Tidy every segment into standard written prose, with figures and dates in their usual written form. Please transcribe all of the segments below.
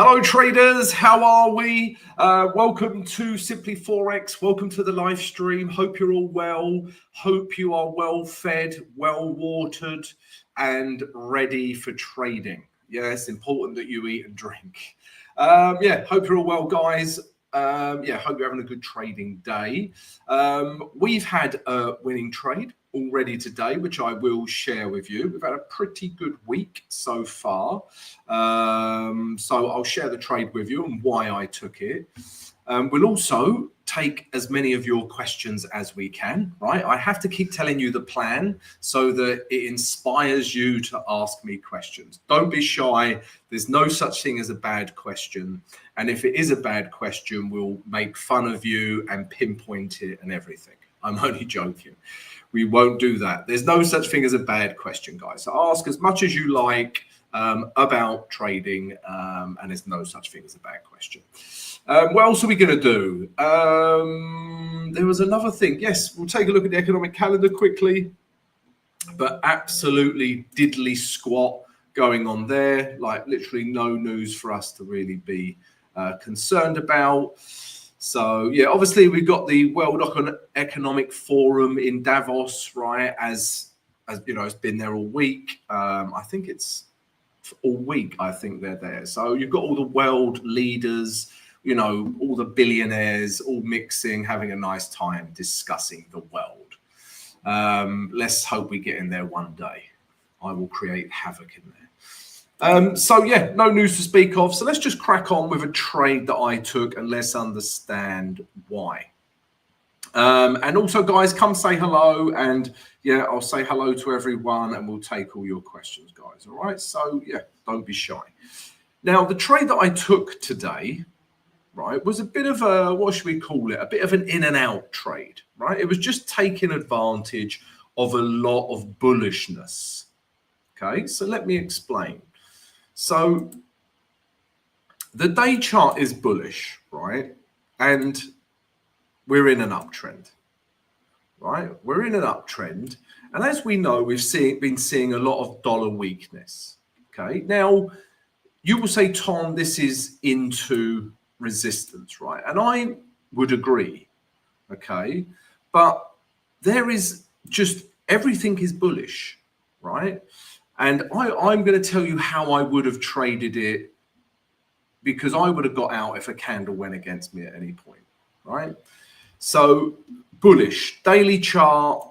Hello traders, how are we? Welcome to Simply Forex. Welcome to the live stream. Hope you're all well. Hope you are well fed, well watered, and ready for trading. Yeah, it's important that you eat and drink. Hope you're all well, guys. Hope you're having a good trading day. We've had a winning trade already today, which I will share with you. We've had a pretty good week so far. So I'll share the trade with you and why I took it. We'll also take as many of your questions as we can, right? I have to keep telling you the plan so that it inspires you to ask me questions. Don't be shy. There's no such thing as a bad question. And if it is a bad question, we'll make fun of you and pinpoint it and everything. I'm only joking. We won't do that. There's no such thing as a bad question, guys. So ask as much as you like about trading, and there's no such thing as a bad question. What else are we going to do? There was another thing. Yes, we'll take a look at the economic calendar quickly, but absolutely diddly squat going on there. Like literally no news for us to really be concerned about. So yeah, obviously we've got the World Economic Forum in Davos, right? As you know, it's been there all week. I think it's all week. I think they're there. So you've got all the world leaders, you know, all the billionaires, all mixing, having a nice time discussing the world. Let's hope we get in there one day. I will create havoc in there. No news to speak of. So let's just crack on with a trade that I took and let's understand why. And also, guys, come say hello. And yeah, I'll say hello to everyone and we'll take all your questions, guys. All right. So yeah, don't be shy. Now, the trade that I took today, right, was a bit of a, what should we call it? A bit of an in and out trade, right? It was just taking advantage of a lot of bullishness. Okay. So let me explain. So the day chart is bullish, right? And we're in an uptrend, right? We're in an uptrend. And as we know, we've been seeing a lot of dollar weakness, okay? Now, you will say, Tom, this is into resistance, right? And I would agree, okay? But there is just, everything is bullish, right? And I'm going to tell you how I would have traded it because I would have got out if a candle went against me at any point, right? So bullish, daily chart,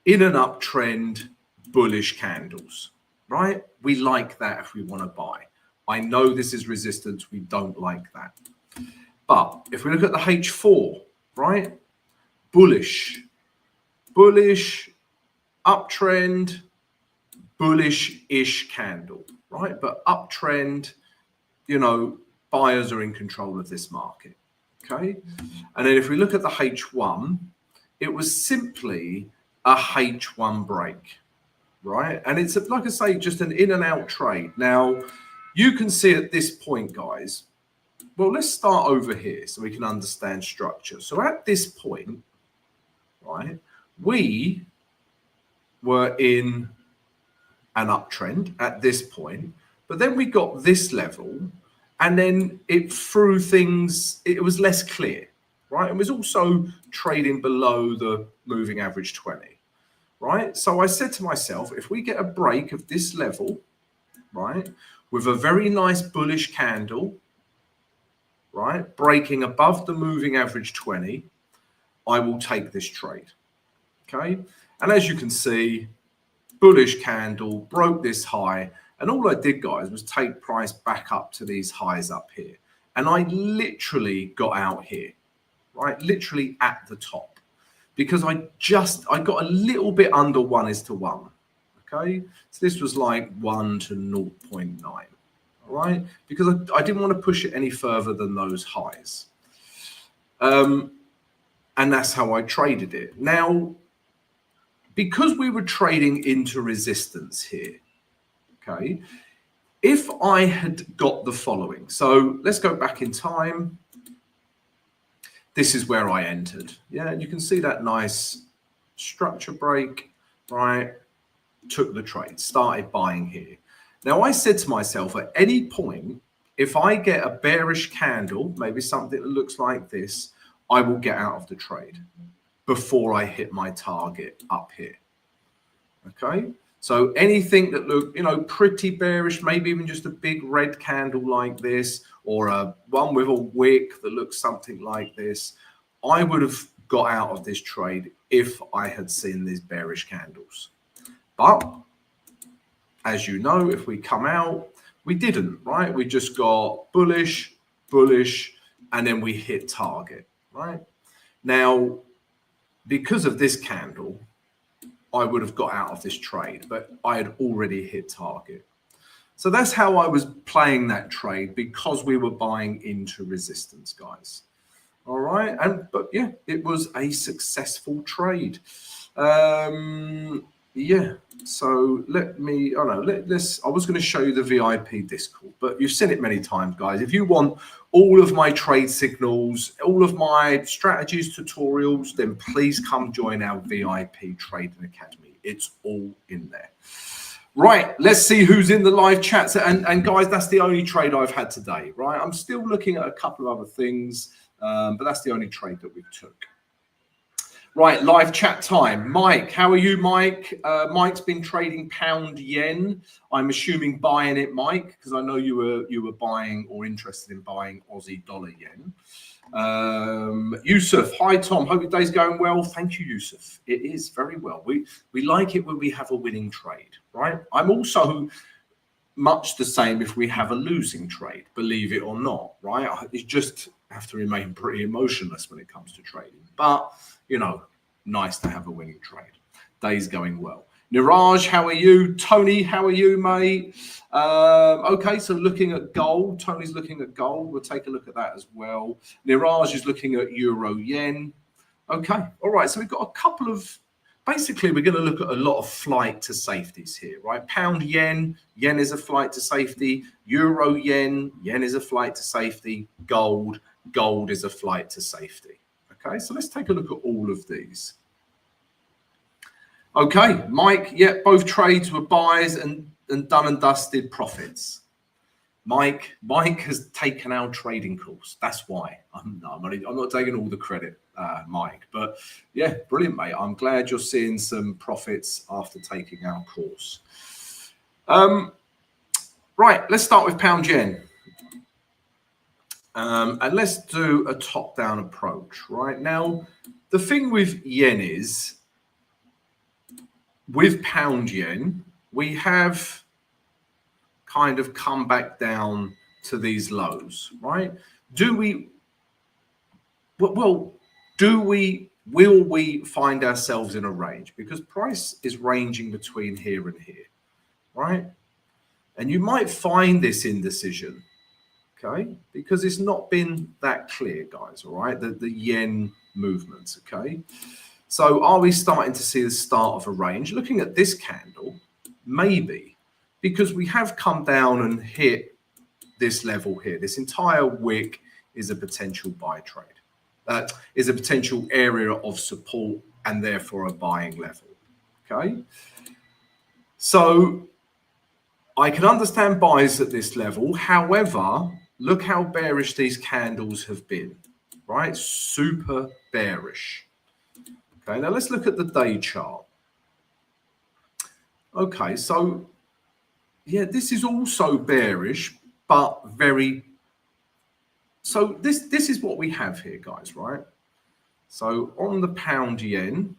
in an uptrend, bullish candles, right? We like that if we want to buy. I know this is resistance. We don't like that. But if we look at the H4, right? Bullish, uptrend, bullish-ish candle, right? But uptrend, you know, buyers are in control of this market, okay? And then if we look at the H1, it was simply a H1 break, right? And it's, like I say, just an in and out trade. Now, you can see at this point, guys, well, let's start over here so we can understand structure. So at this point, right, we were in an uptrend at this point, but then we got this level and then it threw things, it was less clear, right? It was also trading below the moving average 20, right? So I said to myself, if we get a break of this level, right, with a very nice bullish candle, right, breaking above the moving average 20, I will take this trade, okay? And as you can see, bullish candle, broke this high. And all I did, guys, was take price back up to these highs up here. And I literally got out here, right? Literally at the top because I got a little bit under 1:1, okay? So this was like 1 to 0.9, all right? Because I didn't want to push it any further than those highs. And that's how I traded it. Now, because we were trading into resistance here, okay, if I had got the following, so let's go back in time. This is where I entered. Yeah, and you can see that nice structure break, right? Took the trade, started buying here. Now I said to myself at any point, if I get a bearish candle, maybe something that looks like this, I will get out of the trade before I hit my target up here. Okay, so anything that look, pretty bearish, maybe even just a big red candle like this, or a one with a wick that looks something like this, I would have got out of this trade if I had seen these bearish candles. But as you know, if we come out, we didn't, right? We just got bullish, bullish, and then we hit target, right? Now, because of this candle, I would have got out of this trade, but I had already hit target. So that's how I was playing that trade, because we were buying into resistance, guys. All right. But yeah, it was a successful trade. Yeah. So I was going to show you the VIP Discord, but you've seen it many times, guys. If you want all of my trade signals, all of my strategies, tutorials, then please come join our VIP Trading Academy. It's all in there. Right, let's see who's in the live chats. And guys, that's the only trade I've had today, right? I'm still looking at a couple of other things, but that's the only trade that we took. Right, live chat time. Mike, how are you, Mike? Mike's been trading pound yen. I'm assuming buying it, Mike, because I know you were buying or interested in buying Aussie dollar yen. Yusuf, hi Tom. Hope your day's going well. Thank you, Yusuf. It is very well. We like it when we have a winning trade, right? I'm also much the same if we have a losing trade, believe it or not, right? You just have to remain pretty emotionless when it comes to trading. But nice to have a winning trade. Day's going well. Niraj, how are you? Tony, how are you, mate? Okay, so looking at gold. Tony's looking at gold. We'll take a look at that as well. Niraj is looking at euro yen. Okay, all right. So we've got a couple of, basically, we're going to look at a lot of flight to safeties here, right? Pound yen, yen is a flight to safety. Euro yen, yen is a flight to safety. Gold, gold is a flight to safety. Okay, so let's take a look at all of these. Okay, Mike, yeah, both trades were buys and done and dusted profits. Mike has taken our trading course. That's why. I'm not taking all the credit, Mike. But yeah, brilliant, mate. I'm glad you're seeing some profits after taking our course. Right, let's start with pound yen. And let's do a top-down approach. Right now, the thing with yen is, with pound yen, we have kind of come back down to these lows, right? Will we find ourselves in a range? Because price is ranging between here and here, right? And you might find this indecision, okay? Because it's not been that clear, guys, all right? The yen movements, okay? So are we starting to see the start of a range? Looking at this candle, maybe, because we have come down and hit this level here. This entire wick is a potential buy trade. Is a potential area of support and therefore a buying level, okay? So I can understand buys at this level. However, look how bearish these candles have been, right? Super bearish. Okay, now let's look at the day chart. Okay, so yeah, this is also bearish, but very. So this is what we have here, guys, right? So on the pound yen,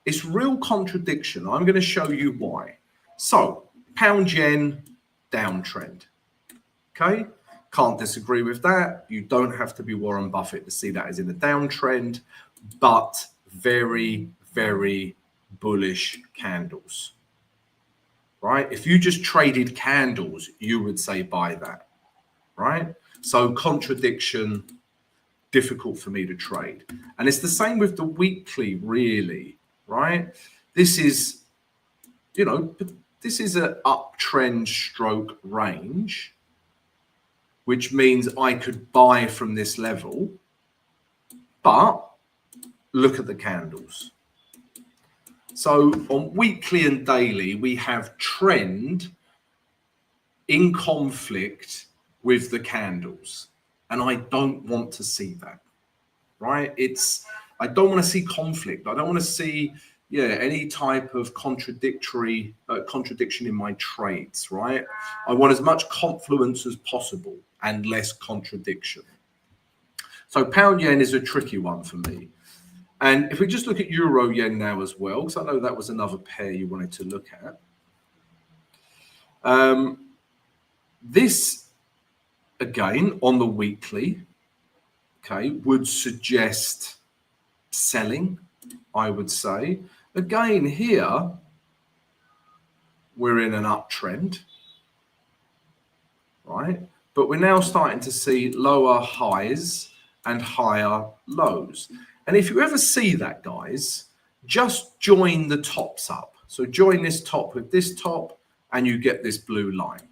it's real contradiction. I'm going to show you why. So pound yen downtrend. Okay, can't disagree with that. You don't have to be Warren Buffett to see that as in a downtrend, but very, very bullish candles, right? If you just traded candles, you would say buy that, right? So contradiction, difficult for me to trade. And it's the same with the weekly, really, right? This is, this is an uptrend stroke range, which means I could buy from this level, but look at the candles. So on weekly and daily, we have trend in conflict with the candles. And I don't want to see that, right? I don't want to see conflict. I don't want to see, any type of contradiction in my trades, right? I want as much confluence as possible and less contradiction. So pound yen is a tricky one for me. And if we just look at euro yen now as well, because I know that was another pair you wanted to look at. This, again, on the weekly, okay, would suggest selling, I would say. Again, here, we're in an uptrend, right? But we're now starting to see lower highs and higher lows. And if you ever see that, guys, just join the tops up. So join this top with this top, and you get this blue line.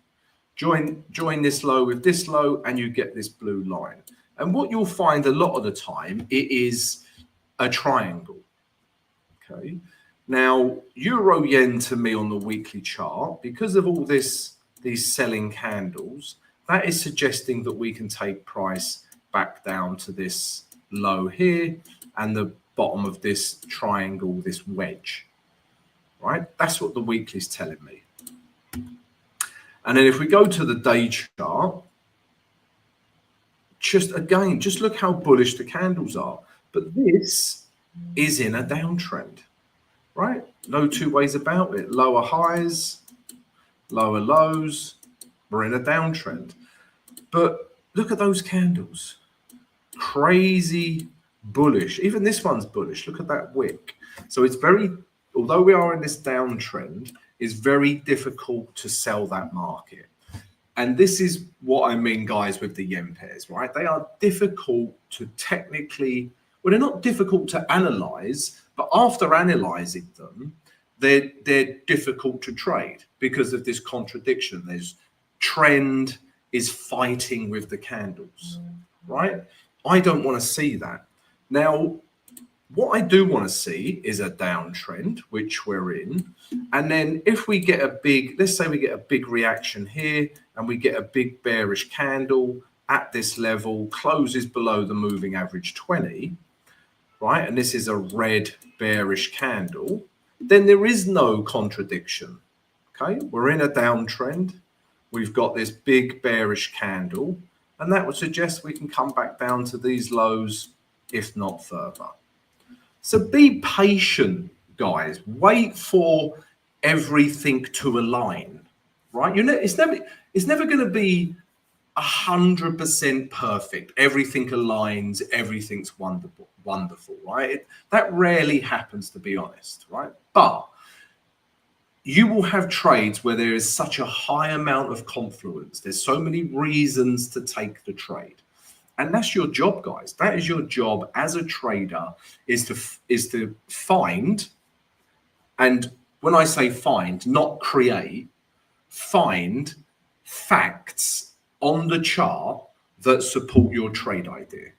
Join this low with this low, and you get this blue line. And what you'll find a lot of the time, it is a triangle. Okay. Now, euro yen to me on the weekly chart, because of all these selling candles, that is suggesting that we can take price back down to this low here and the bottom of this triangle, this wedge. Right? That's what the weekly is telling me. And then if we go to the day chart, just look how bullish the candles are. But this is in a downtrend, right? No two ways about it. Lower highs, lower lows, we're in a downtrend. But look at those candles. Crazy bullish. Even this one's bullish. Look at that wick. So it's although we are in this downtrend, it's very difficult to sell that market. And this is what I mean, guys, with the yen pairs, right? They are difficult to technically, well, they're not difficult to analyze, but after analyzing them, they're difficult to trade because of this contradiction. There's trend is fighting with the candles, right? I don't want to see that. Now, what I do want to see is a downtrend, which we're in. And then if we get let's say we get a big reaction here and we get a big bearish candle at this level, closes below the moving average 20, right? And this is a red bearish candle, then there is no contradiction, okay? We're in a downtrend. We've got this big bearish candle, and that would suggest we can come back down to these lows, if not further. So be patient, guys. Wait for everything to align, right? It's never going to be 100% perfect. Everything aligns. Everything's wonderful, right? That rarely happens, to be honest, right? But you will have trades where there is such a high amount of confluence. There's so many reasons to take the trade. And that's your job, guys. That is your job as a trader, is to find, and when I say find, not create, find facts on the chart that support your trade idea.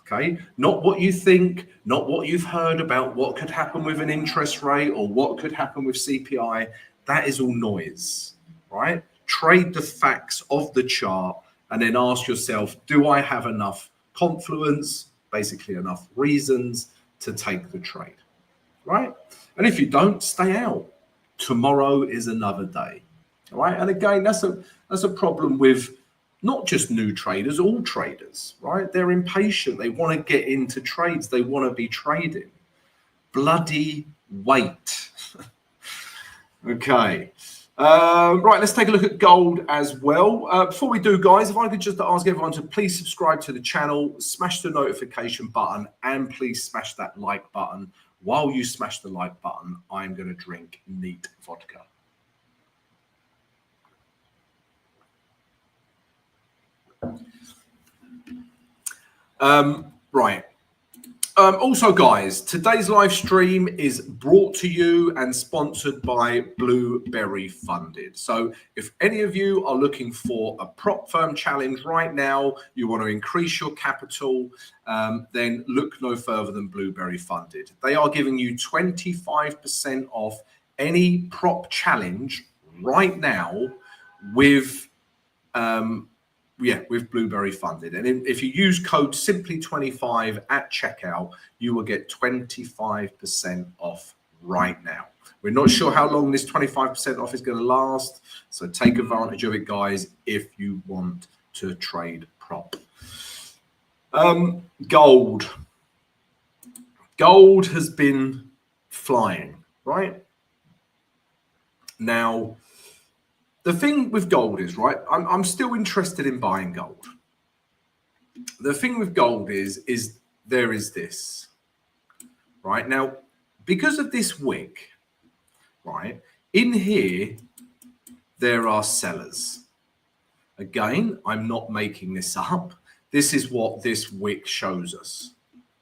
Okay, not what you think, not what you've heard about what could happen with an interest rate or what could happen with CPI. That is all noise, right? Trade the facts of the chart and then ask yourself, do I have enough confluence, basically enough reasons to take the trade, right? And if you don't, stay out. Tomorrow is another day, all right? And again, that's a problem with not just new traders, all traders, right? They're impatient. They want to get into trades. They want to be trading. Bloody wait. Okay. Right, let's take a look at gold as well. Before we do, guys, if I could just ask everyone to please subscribe to the channel, smash the notification button, and please smash that like button. While you smash the like button, I'm going to drink neat vodka. Right. Also, guys, today's live stream is brought to you and sponsored by Blueberry Funded. So if any of you are looking for a prop firm challenge right now, you want to increase your capital, then look no further than Blueberry Funded. They are giving you 25% off any prop challenge right now with with Blueberry funded. And if you use code simply25 at checkout, you will get 25% off right now. We're not sure how long this 25% off is going to last, so take advantage of it, guys, if you want to trade prop. Gold. Gold has been flying, right? Now, the thing with gold is, right, I'm still interested in buying gold. The thing with gold is there is this, right? Now, because of this wick, right, in here, there are sellers. Again, I'm not making this up. This is what this wick shows us,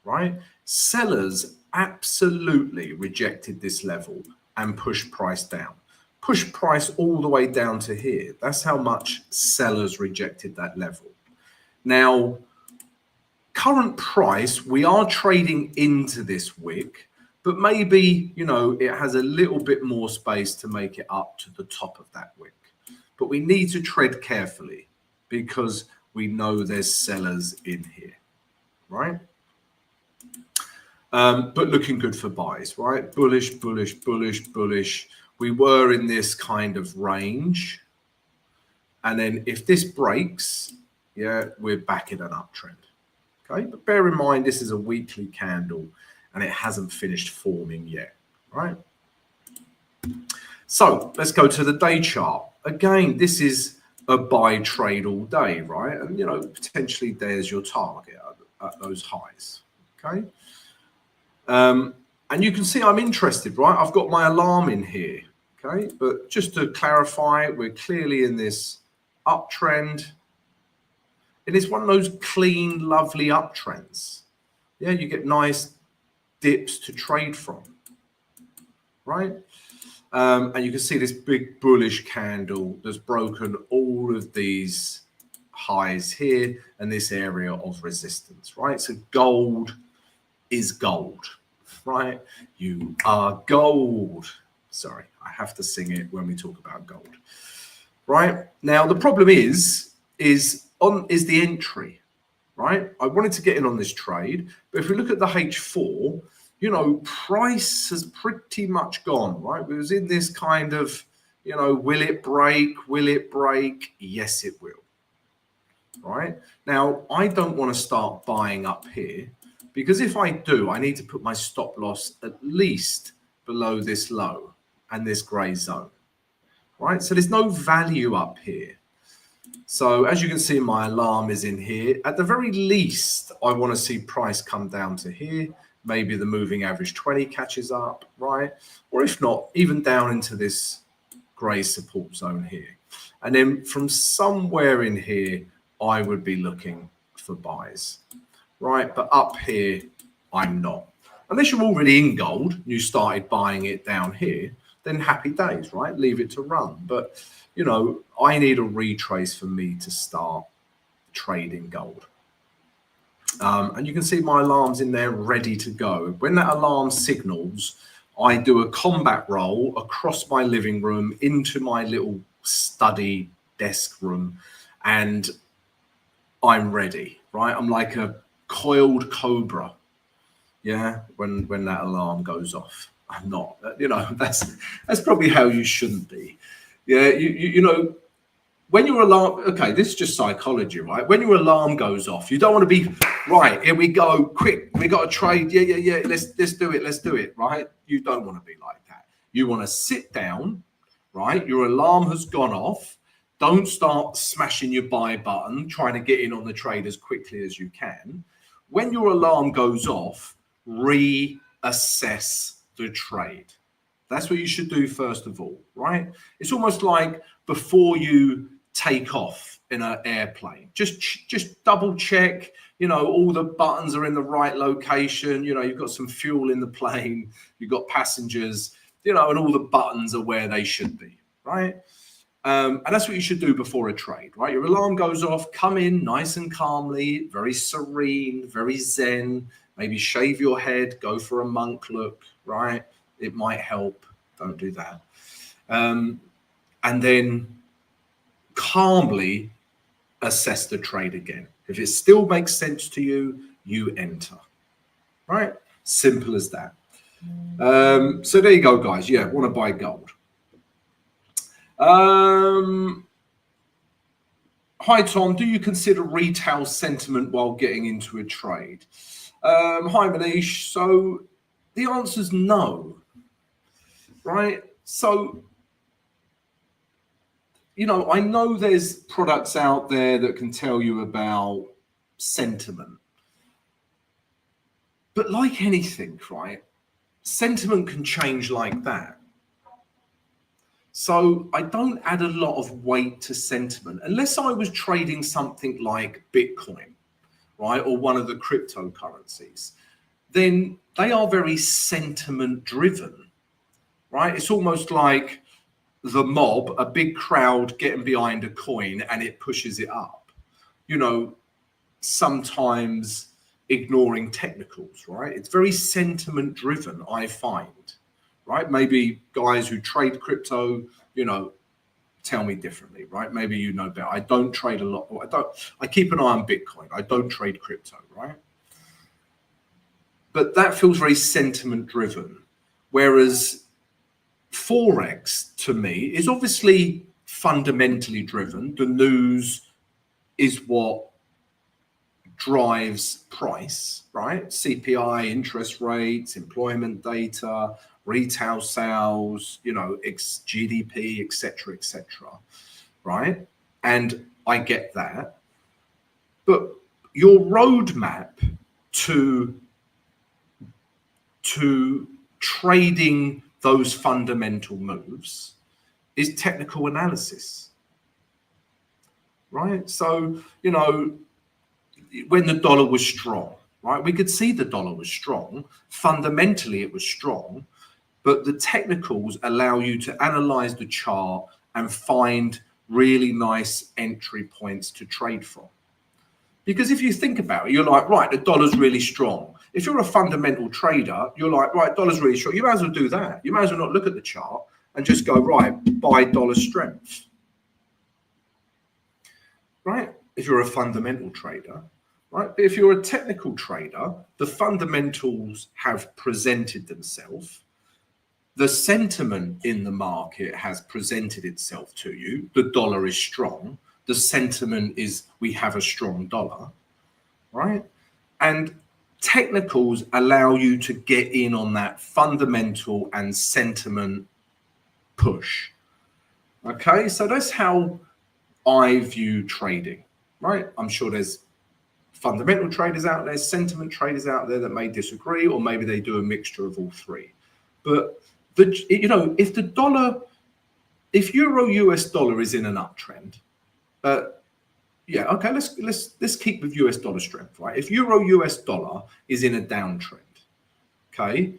right? Sellers absolutely rejected this level and pushed price down. Pushed price all the way down to here. That's how much sellers rejected that level. Now, current price, we are trading into this wick, but maybe, you know, it has a little bit more space to make it up to the top of that wick. But we need to tread carefully because we know there's sellers in here, right? But looking good for buys, right? Bullish, bullish, bullish, bullish. We were in this kind of range. And then if this breaks, yeah, we're back in an uptrend. Okay, but bear in mind, this is a weekly candle and it hasn't finished forming yet, right? So let's go to the day chart. Again, this is a buy trade all day, right? And, you know, potentially there's your target at those highs, okay? And you can see I'm interested, right? I've got my alarm in here, okay? But just to clarify, we're clearly in this uptrend. And it's one of those clean, lovely uptrends. Yeah, you get nice dips to trade from, right? And you can see this big bullish candle that's broken all of these highs here and this area of resistance, right? So gold is gold, right? You are gold. Sorry, I have to sing it when we talk about gold, right? Now, the problem is the entry, right? I wanted to get in on this trade, but if we look at the H4, you know, price has pretty much gone, right? It was in this kind of, you know, will it break? Will it break? Yes, it will, right? Now, I don't want to start buying up here because if I do, I need to put my stop loss at least below this low and this gray zone, right? So there's no value up here. So as you can see, my alarm is in here. At the very least, I want to see price come down to here. Maybe the moving average 20 catches up, right? Or if not, even down into this gray support zone here. And then from somewhere in here, I would be looking for buys, right? But up here, I'm not. Unless you're already in gold and you started buying it down here, then happy days, right? Leave it to run. But, you know, I need a retrace for me to start trading gold. And you can see my alarm's in there ready to go. When that alarm signals, I do a combat roll across my living room into my little study desk room, and I'm ready, right? I'm like a coiled cobra, yeah, when that alarm goes off. I'm not, you know, that's probably how you shouldn't be. Yeah, you know, when your alarm, okay, this is just psychology, right? When your alarm goes off, you don't want to be, right, here we go, quick, we got to trade, yeah, let's do it, right? You don't want to be like that. You want to sit down, right? Your alarm has gone off. Don't start smashing your buy button, trying to get in on the trade as quickly as you can. When your alarm goes off, reassess the trade. That's what you should do first of all, right? It's almost like before you take off in an airplane, just double check, you know, all the buttons are in the right location. You know, you've got some fuel in the plane, you've got passengers, you know, and all the buttons are where they should be, right? And that's what you should do before a trade, right? Your alarm goes off, come in nice and calmly, very serene, very zen, maybe shave your head, go for a monk look, right? It might help. Don't do that. And then calmly assess the trade again. If it still makes sense to you, you enter. Right? Simple as that. So there you go, guys. Yeah, want to buy gold. Hi, Tom. Do you consider retail sentiment while getting into a trade? Hi, Manish. So the answer is no. Right? So, you know, I know there's products out there that can tell you about sentiment. But like anything, right? Sentiment can change like that. So I don't add a lot of weight to sentiment unless I was trading something like Bitcoin, right? Or one of the cryptocurrencies. Then they are very sentiment driven, right? It's almost like the mob, a big crowd getting behind a coin and it pushes it up. You know, sometimes ignoring technicals, right? It's very sentiment driven, I find, right? Maybe guys who trade crypto, you know, tell me differently, right? Maybe you know better. I don't trade a lot. I keep an eye on Bitcoin. I don't trade crypto, right? But that feels very sentiment driven. Whereas Forex to me is obviously fundamentally driven. The news is what drives price, right? CPI, interest rates, employment data, retail sales, you know, GDP, etc., right? And I get that. But your roadmap to trading those fundamental moves is technical analysis, right? So, you know, when the dollar was strong, right? We could see the dollar was strong. Fundamentally, it was strong, but the technicals allow you to analyze the chart and find really nice entry points to trade from. Because if you think about it, you're like, right, the dollar's really strong. If you're a fundamental trader, you're like, right, dollar's really strong. You might as well do that. You might as well not look at the chart and just go, right, buy dollar strength. Right? If you're a fundamental trader. Right? But if you're a technical trader, the fundamentals have presented themselves. The sentiment in the market has presented itself to you. The dollar is strong. The sentiment is we have a strong dollar, right? And technicals allow you to get in on that fundamental and sentiment push. Okay, so that's how I view trading, right? I'm sure there's fundamental traders out there, sentiment traders out there that may disagree, or maybe they do a mixture of all three. But you know, if the dollar, if euro US dollar is in an uptrend, yeah, okay, let's keep with US dollar strength, right? If euro US dollar is in a downtrend, okay,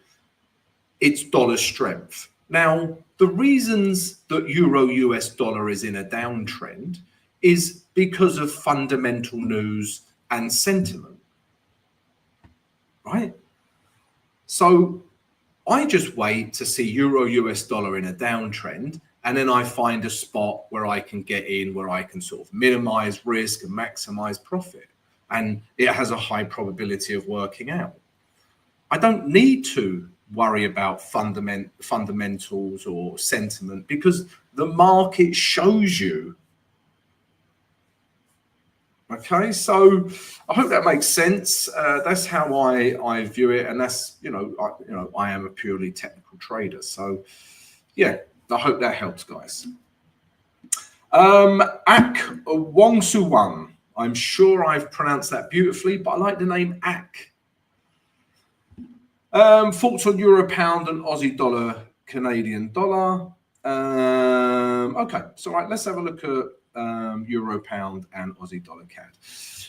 it's dollar strength. Now, the reasons that euro US dollar is in a downtrend is because of fundamental news and sentiment, right? So I just wait to see euro US dollar in a downtrend, and then I find a spot where I can get in, where I can sort of minimize risk and maximize profit, and it has a high probability of working out. I don't need to worry about fundamentals or sentiment because the market shows you. Okay, so I hope that makes sense. That's how I view it, and that's I am a purely technical trader. So yeah, I hope that helps, guys. Ak Wongsuwan. I'm sure I've pronounced that beautifully, but I like the name Ak. Thoughts on euro pound and Aussie dollar, Canadian dollar. Okay, so right, let's have a look at euro pound and Aussie dollar CAD.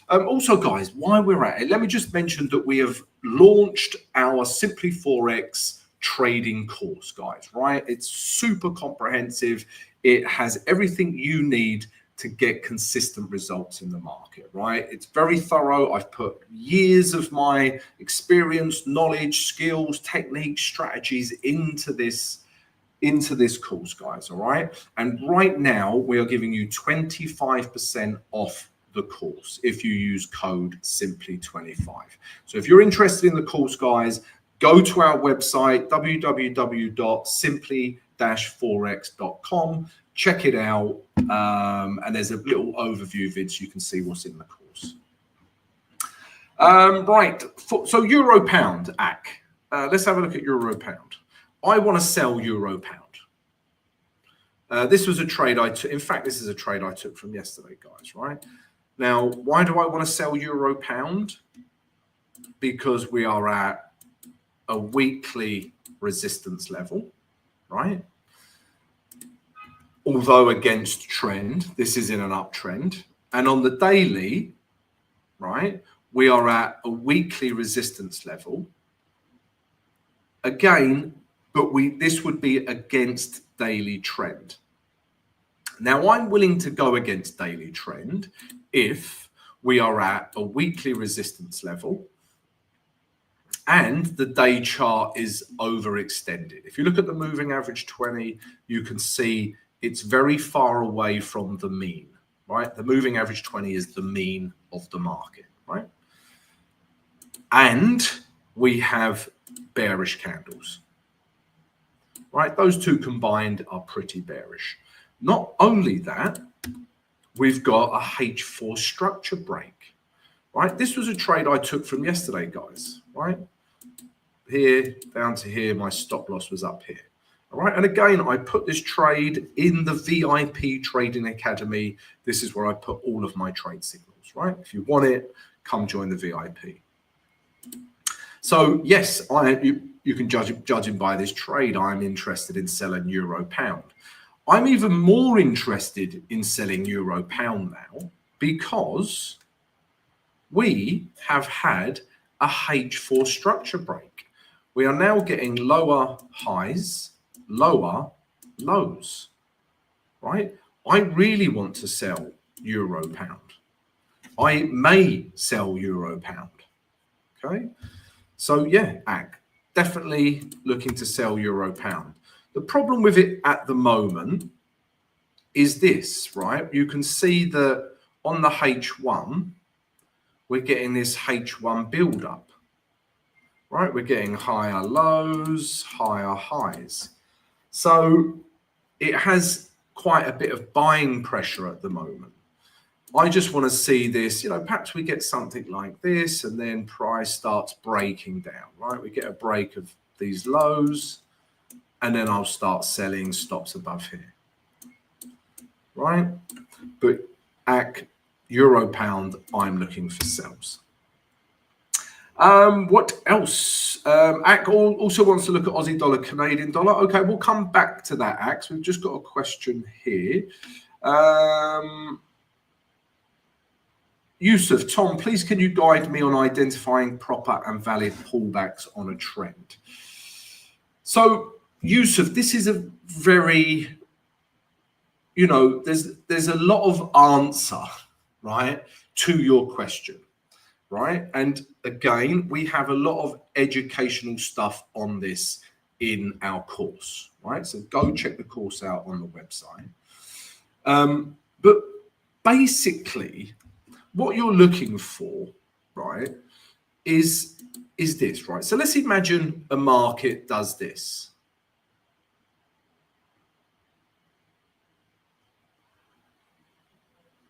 Also, guys, while we're at it, let me just mention that we have launched our Simply Forex trading course, guys, right? It's super comprehensive. It has everything you need to get consistent results in the market, right? It's very thorough. I've put years of my experience, knowledge, skills, techniques, strategies into this course, guys, all right? And right now we are giving you 25% off the course if you use code simply25. So if you're interested in the course, guys, go to our website, www.simply-forex.com. Check it out. And there's a little overview vid so you can see what's in the course. Right. So Euro Pound, AC. Let's have a look at Euro Pound. I want to sell Euro Pound. This was a trade I took. In fact, this is a trade I took from yesterday, guys, right? Now, why do I want to sell Euro Pound? Because we are at a weekly resistance level, right? Although against trend, this is in an uptrend. And on the daily, right, we are at a weekly resistance level. Again, but this would be against daily trend. Now, I'm willing to go against daily trend if we are at a weekly resistance level and the day chart is overextended. If you look at the moving average 20, you can see it's very far away from the mean, right? The moving average 20 is the mean of the market, right? And we have bearish candles, right? Those two combined are pretty bearish. Not only that, we've got a H4 structure break, right? This was a trade I took from yesterday, guys, right? Here down to here, my stop loss was up here. All right. And again, I put this trade in the VIP Trading Academy. This is where I put all of my trade signals, right? If you want it, come join the VIP. So yes, you can judging by this trade, I'm interested in selling Euro Pound. I'm even more interested in selling Euro Pound now because we have had a H4 structure break. We are now getting lower highs, lower lows, right? I really want to sell Euro Pound. I may sell Euro Pound, okay? So yeah, AC, definitely looking to sell Euro Pound. The problem with it at the moment is this, right? You can see that on the H1, we're getting this H1 build up, right? We're getting higher lows, higher highs. So it has quite a bit of buying pressure at the moment. I just want to see this, perhaps we get something like this and then price starts breaking down, right? We get a break of these lows and then I'll start selling stops above here, right? But AC, Euro Pound, I'm looking for sells. What else? AC also wants to look at Aussie dollar, Canadian dollar. Okay, we'll come back to that, AC. We've just got a question here. Yusuf, Tom, please can you guide me on identifying proper and valid pullbacks on a trend? So, Yusuf, this is a very, there's a lot of answer, right, to your question, right? And again, we have a lot of educational stuff on this in our course, right? So go check the course out on the website. But basically, what you're looking for, right, is this, right? So let's imagine a market does this.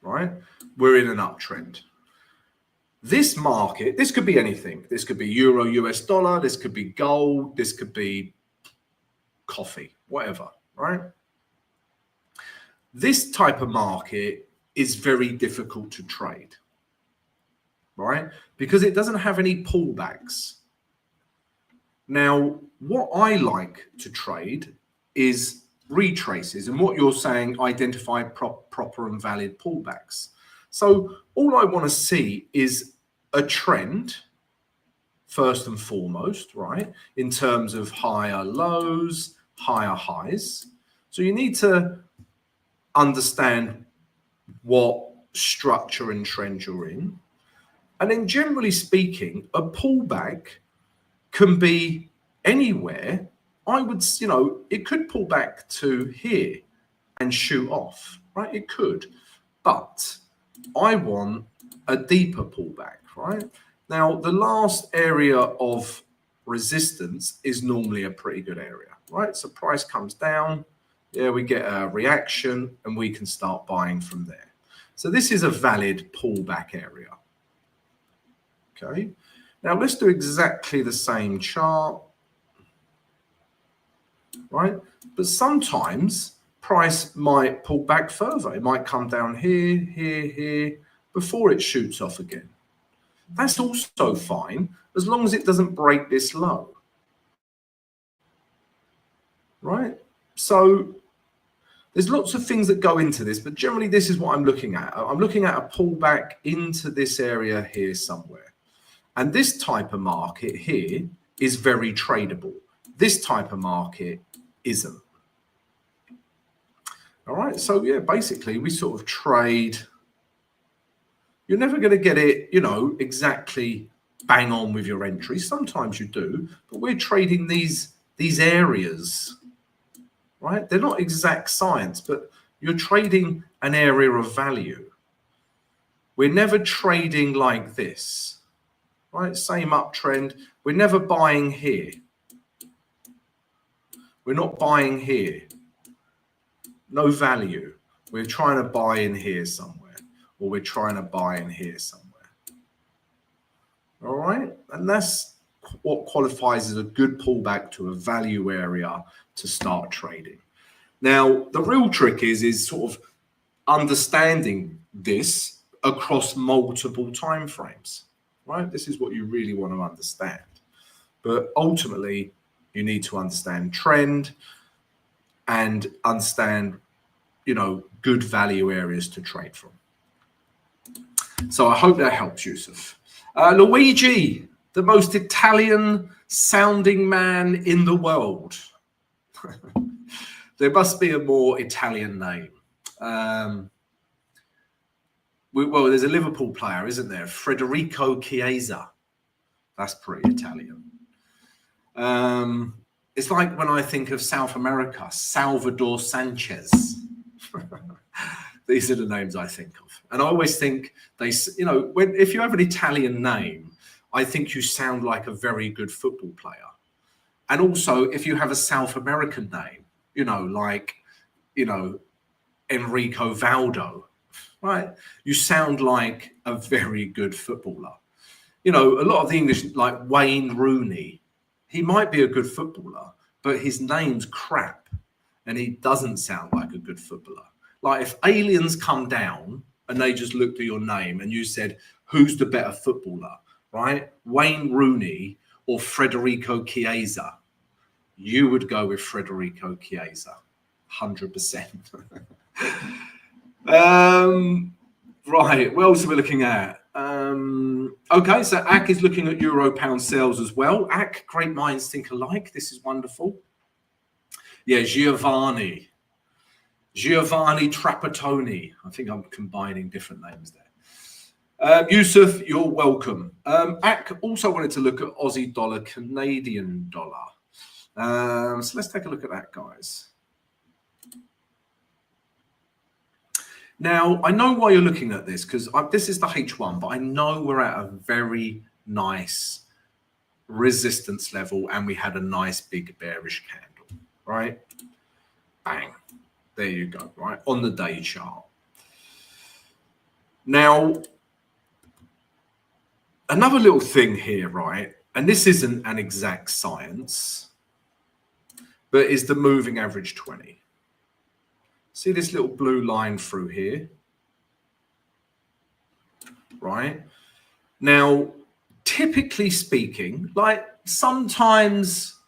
Right? We're in an uptrend. This market, this could be anything. This could be euro, US dollar. This could be gold. This could be coffee, whatever, right? This type of market is very difficult to trade, right? Because it doesn't have any pullbacks. Now, what I like to trade is retraces, and what you're saying, identify proper and valid pullbacks. So all I want to see is a trend, first and foremost, right? In terms of higher lows, higher highs. So you need to understand what structure and trend you're in. And then generally speaking, a pullback can be anywhere. I would, it could pull back to here and shoot off, right? It could. But I want a deeper pullback, right? Now, the last area of resistance is normally a pretty good area, right? So price comes down, yeah, we get a reaction and we can start buying from there. So this is a valid pullback area. Okay, now let's do exactly the same chart, right? But sometimes price might pull back further. It might come down here, here, here, before it shoots off again. That's also fine, as long as it doesn't break this low, right? So there's lots of things that go into this, but generally this is what I'm looking at. I'm looking at a pullback into this area here somewhere. And this type of market here is very tradable. This type of market isn't. All right, so yeah, basically we sort of trade. You're never going to get it, you know, exactly bang on with your entry. Sometimes you do, but we're trading these areas, right? They're not exact science, but you're trading an area of value. We're never trading like this, right? Same uptrend. We're never buying here. We're not buying here. No value. We're trying to buy in here somewhere, or we're trying to buy in here somewhere. All right, and that's what qualifies as a good pullback to a value area to start trading. Now, the real trick is sort of understanding this across multiple time frames, right? This is what you really want to understand. But ultimately, you need to understand trend and understand, you know, good value areas to trade from. So I hope that helps, Yusuf. Luigi, the most Italian sounding man in the world. There must be a more Italian name. Well, there's a Liverpool player, isn't there? Federico Chiesa. That's pretty Italian. It's like when I think of South America, Salvador Sanchez. These are the names I think of. And I always think they, you know, if you have an Italian name, I think you sound like a very good football player. And also, if you have a South American name, you know, like, you know, Enrico Valdo, right? You sound like a very good footballer. You know, a lot of the English, like Wayne Rooney, he might be a good footballer, but his name's crap and he doesn't sound like a good footballer. Like if aliens come down and they just looked at your name and you said, who's the better footballer, right? Wayne Rooney or Federico Chiesa? You would go with Federico Chiesa, 100%. Right, what else are we looking at? Okay, so AK is looking at euro pound sales as well. AK, great minds think alike. This is wonderful. Yeah, Giovanni Trapattoni. I think I'm combining different names there. Yusuf, you're welcome. AK also wanted to look at Aussie dollar, Canadian dollar. So let's take a look at that, guys. Now, I know why you're looking at this because this is the H1, but I know we're at a very nice resistance level and we had a nice big bearish candle, right? Bang. There you go, right? On the day chart. Now, another little thing here, right? And this isn't an exact science, but is the moving average 20. See this little blue line through here, right? Now, typically speaking, like sometimes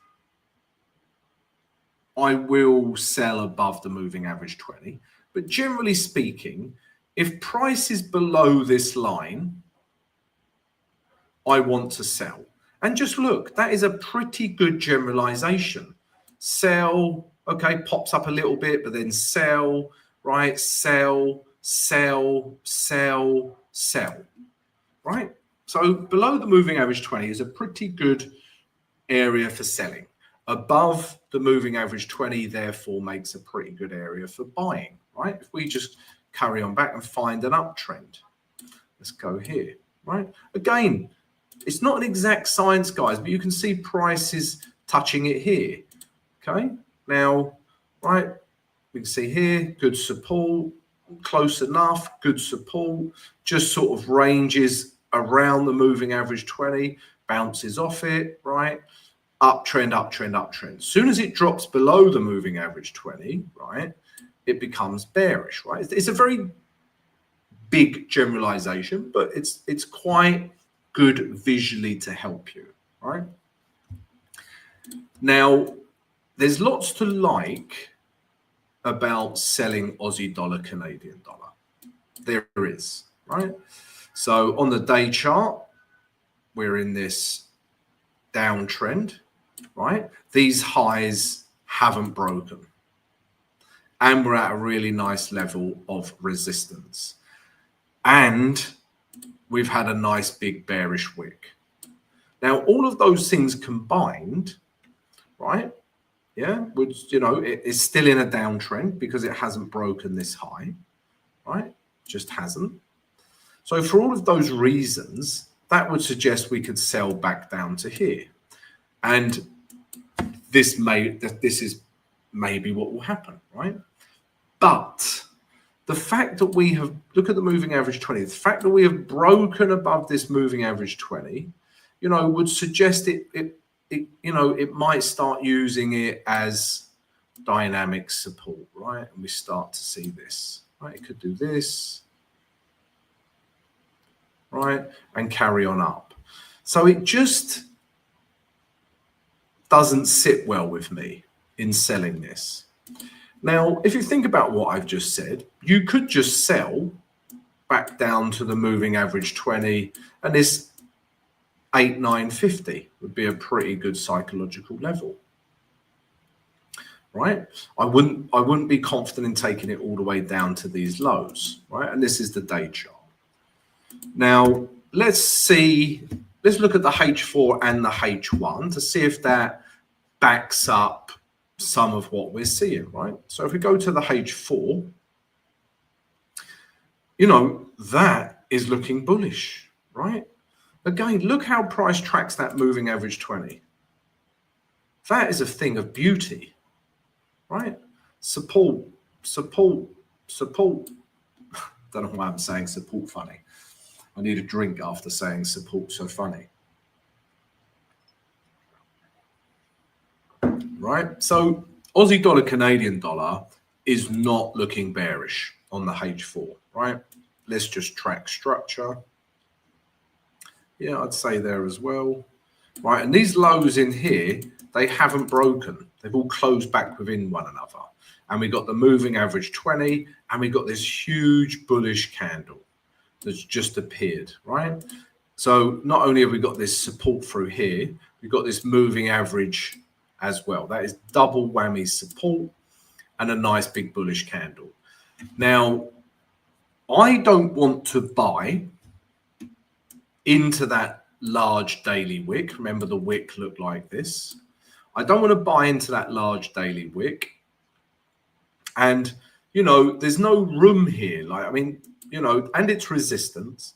I will sell above the moving average 20, but generally speaking, if price is below this line, I want to sell. And just look, that is a pretty good generalization. Sell, okay, pops up a little bit, but then sell, right? Sell, sell, sell, sell, right? So below the moving average 20 is a pretty good area for selling. Above the moving average 20, therefore, makes a pretty good area for buying, right? If we just carry on back and find an uptrend. Let's go here, right? Again, it's not an exact science, guys, but you can see prices touching it here. Okay, now, right, we can see here, good support, close enough, good support, just sort of ranges around the moving average 20, bounces off it, right? Uptrend, uptrend, uptrend. As soon as it drops below the moving average 20, right, it becomes bearish, right? It's a very big generalization, but it's quite good visually to help you, right? Now, there's lots to like about selling Aussie dollar, Canadian dollar. There is, right? So on the day chart, we're in this downtrend, right? These highs haven't broken. And we're at a really nice level of resistance. And we've had a nice big bearish wick. Now, all of those things combined, right? Yeah, which, you know, it is still in a downtrend because it hasn't broken this high, right? Just hasn't. So for all of those reasons, that would suggest we could sell back down to here. And this is maybe what will happen, right? But the fact that we have, look at the moving average 20, the fact that we have broken above this moving average 20, you know, would suggest it you know, it might start using it as dynamic support, right? And we start to see this, right? It could do this, right? And carry on up. So it just doesn't sit well with me in selling this. Now, if you think about what I've just said, you could just sell back down to the moving average 20, and this 8,950 would be a pretty good psychological level, right? I wouldn't be confident in taking it all the way down to these lows, right? And this is the day chart. Now, let's look at the H4 and the H1 to see if that backs up some of what we're seeing, right? So if we go to the H4, you know, that is looking bullish, right? Again, look how price tracks that moving average 20. That is a thing of beauty, right? Support, support, support. Don't know why I'm saying support funny. I need a drink after saying support so funny. Right? So Aussie dollar, Canadian dollar is not looking bearish on the H4, right? Let's just track structure. Yeah, I'd say there as well, right? And these lows in here, they haven't broken. They've all closed back within one another. And we got the moving average 20, and we got this huge bullish candle that's just appeared, right? So not only have we got this support through here, we've got this moving average as well. That is double whammy support and a nice big bullish candle. Now, I don't want to buy into that large daily wick. Remember, the wick looked like this. I don't want to buy into that large daily wick. And, you know, there's no room here. Like, I mean, you know, and it's resistance.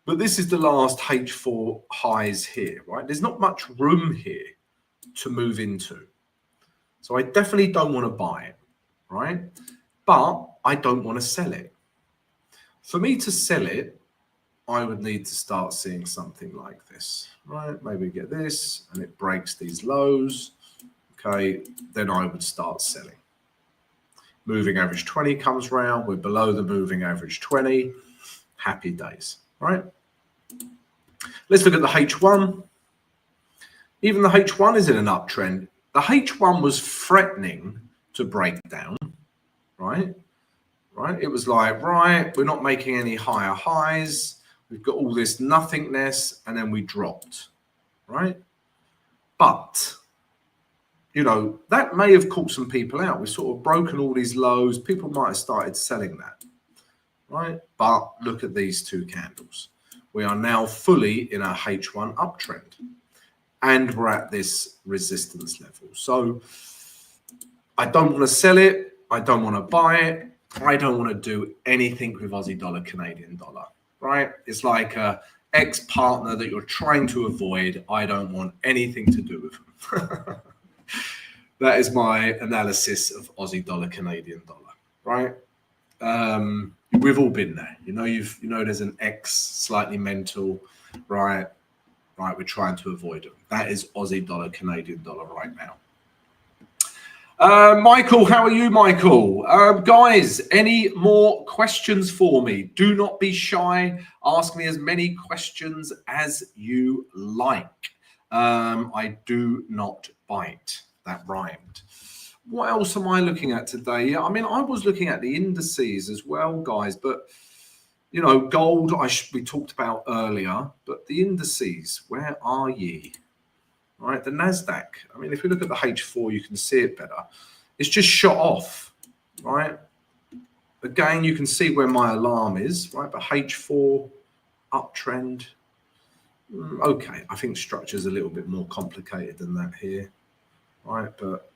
But this is the last H4 highs here, right? There's not much room here to move into. So I definitely don't want to buy it, right? But I don't want to sell it. For me to sell it, I would need to start seeing something like this, right? Maybe get this and it breaks these lows. Okay, then I would start selling. Moving average 20 comes round. We're below the moving average 20. Happy days, right? Let's look at the H1. Even the H1 is in an uptrend. The H1 was threatening to break down, right? Right? It was like, right, we're not making any higher highs. We've got all this nothingness, and then we dropped, right? But, you know, that may have caught some people out. We've sort of broken all these lows. People might have started selling that, right? But look at these two candles. We are now fully in a H1 uptrend, and we're at this resistance level. So I don't want to sell it. I don't want to buy it. I don't want to do anything with Aussie dollar, Canadian dollar, right? It's like a ex-partner that you're trying to avoid. I don't want anything to do with them. That is my analysis of Aussie dollar, Canadian dollar, right? We've all been there. There's an ex slightly mental, right? Right, we're trying to avoid them. That is Aussie dollar, Canadian dollar right now. Michael, how are you, Michael? Guys, any more questions for me? Do not be shy. Ask me as many questions as you like. I do not bite. That rhymed. What else am I looking at today? I mean, I was looking at the indices as well, guys, but gold we talked about earlier, but the indices, where are ye? Right, the Nasdaq. I mean, if we look at the H4, you can see it better. It's just shot off, right? Again, you can see where my alarm is, right? But H4 uptrend. Okay, I think structure's a little bit more complicated than that here, right? But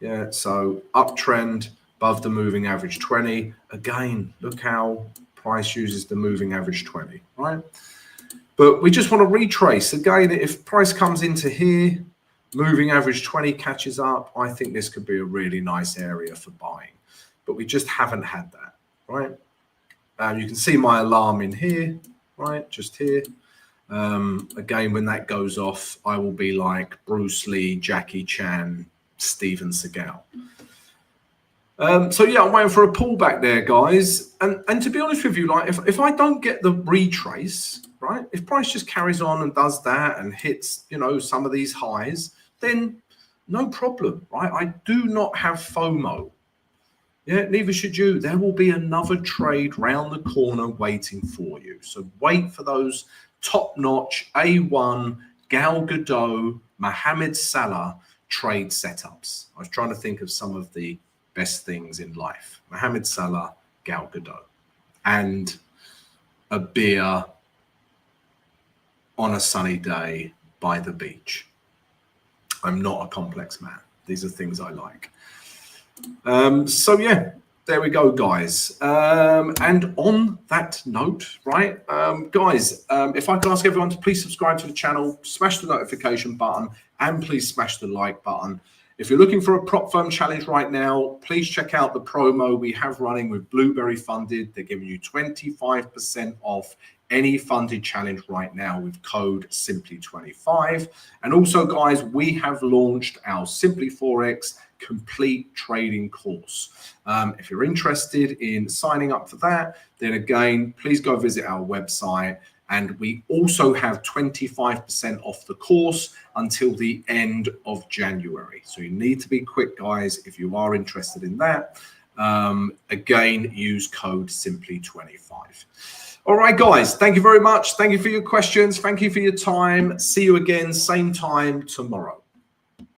yeah, so uptrend above the moving average 20. Again, look how price uses the moving average 20, right? But we just want to retrace. Again, if price comes into here, moving average 20 catches up, I think this could be a really nice area for buying. But we just haven't had that, right? You can see my alarm in here, right? Just here. Again, when that goes off, I will be like Bruce Lee, Jackie Chan, Steven Seagal. So yeah, I'm waiting for a pullback there, guys. And to be honest with you, like if I don't get the retrace, right? If price just carries on and does that and hits, some of these highs, then no problem, right? I do not have FOMO. Yeah, neither should you. There will be another trade round the corner waiting for you. So wait for those top-notch A1 Gal Gadot, Mohamed Salah trade setups. I was trying to think of some of the best things in life. Mohamed Salah, Gal Gadot, and a beer on a sunny day by the beach. I'm not a complex man. These are things I like. So yeah, there we go, guys. And on that note, right, guys, if I could ask everyone to please subscribe to the channel, smash the notification button, and please smash the like button. If you're looking for a prop firm challenge right now, please check out the promo we have running with Blueberry Funded. They're giving you 25% off any funded challenge right now with code Simply25. And also, guys, we have launched our Simply Forex complete trading course. If you're interested in signing up for that, then again, please go visit our website. And we also have 25% off the course until the end of January. So you need to be quick, guys, if you are interested in that. Again, use code Simply25. All right, guys, thank you very much. Thank you for your questions. Thank you for your time. See you again, same time tomorrow.